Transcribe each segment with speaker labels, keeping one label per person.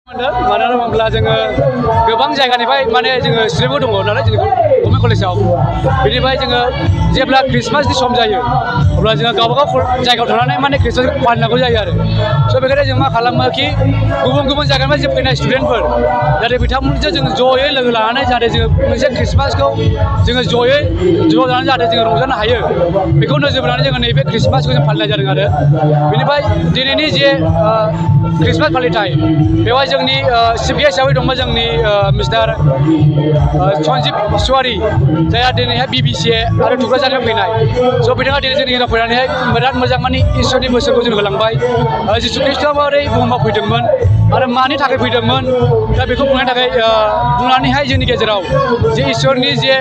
Speaker 1: मानो होनोब्ला जोङो गोबां जायगानिफ्राय माने जोङो स्टुडेन्टबो दङ नालाय जोंनि गभर्नमेन्ट कलेजाव बेनिफ्राय जोङो जेब्ला क्रिसमासनि सम जायो अब्ला जोङो गावबागाव जायगायाव थानानै माने क्रिसमासखौ फालिनांगौ जायो आरो स' बेखायनो जों मा खालामो कि गुबुन गुबुन जायगानिफ्राय जे फैनाय स्टुडेन्टफोर जाहाथे बिथांमोनजों जोङो जयै लोगो लानानै जाहाथे जोङो मोनसे क्रिसमासखौ जोङो जयै ज' जानानै जाहाथे जोङो रंजानो हायो बेखौ नोजोर बोनानै जोङो नैबे क्रिसमासखौ जों फालिनाय जादों आरो बेनिफ्राय दिनैनि जे क्रिसमास फालिथाय बेवहाय जोंनि चिफ गेस्ट हिसाबै दंमोन जोंनि मिस्टार सन्जिब इसवारि जायहा दिनैहाय BBC आरो थुक्राझारनिफ्राय फैनाय स' बिथाङा दिनै जोंनि गेजेराव फैनानैहाय बिराद मोजां माने इसोरनि बोसोनखौ जों होलांबाय जिसु ख्रिस्ट'आ माबोरै बुहुमाव फैदोंमोन आरो मानि थाखाय फैदोंमोन दा बेखौ बुंनो थाखाय बुंनानैहाय जोंनि गेजेराव जे इसोरनि जे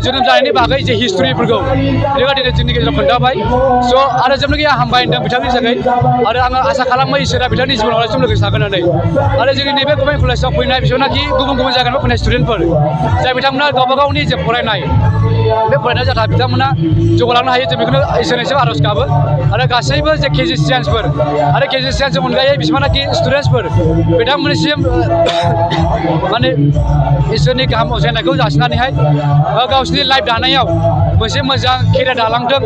Speaker 1: जोनोम जानायनि बागै जे हिस्ट'रिफोरखौ बिथाङा दिनै जोंनि गेजेराव खोन्थाबाय स' आरो जोबनोखि आं हामबाय होनदों बिथांनि थाखाय आरो आङो आसा खालामो इसोरा बिथांनि जिबनाव अरायसम लोगोसे थागोन होननानै आरो जोंनि नैबे गभर्नमेन्ट कलेजाव फैनाय बिसोरनाखि गुबुन गुबुन जायगानिफ्राय फैनाय स्टुडेन्टफोर जाय बिथांमोना गावबा गावनि जे फरायनाय बे फरायनाय जाथा बिथांमोना जौगालांनो हायो जों बेखौनो इसोरनिसिम आर'ज गाबो आरो गासैबो जे केजि स्टुडेन्टसफोर आरो केजि स्टुडेन्टसनि अनगायै बिसिमानाखि स्टुडेन्टसफोर बिथांमोननिसिम माने इसोरनि गाहाम अनसायनायखौ जासिनानैहाय गावसोरनि लाइफ दानायाव मोनसे मोजां केरियार दालांथों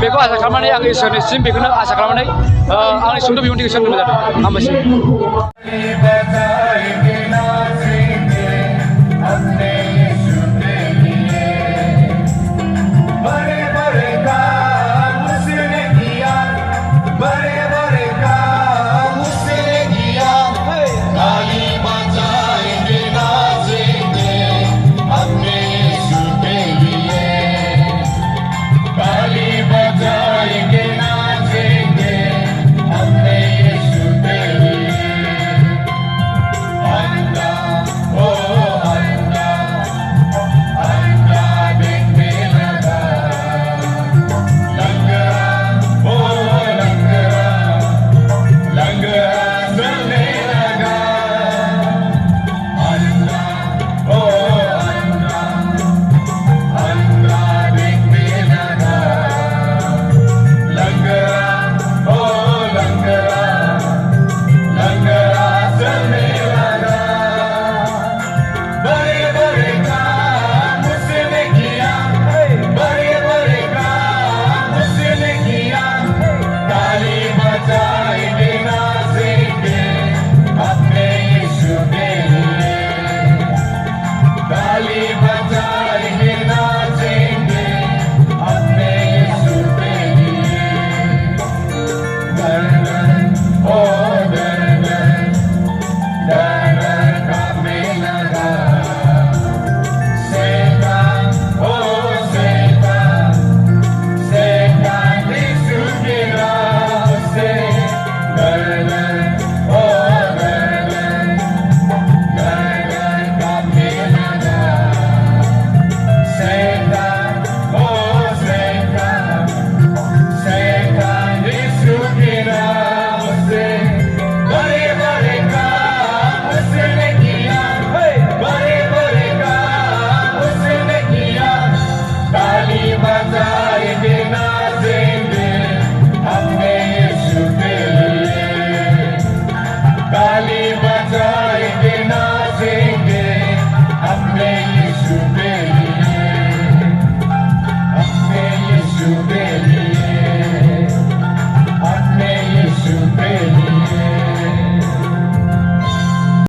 Speaker 1: बेखौ आसा खालामनानै आं इसोरनिसिम बेखौनो आसा खालामनानै आंनि सुंद' बिबुंथिखौ सोंनो जादों हामबायसै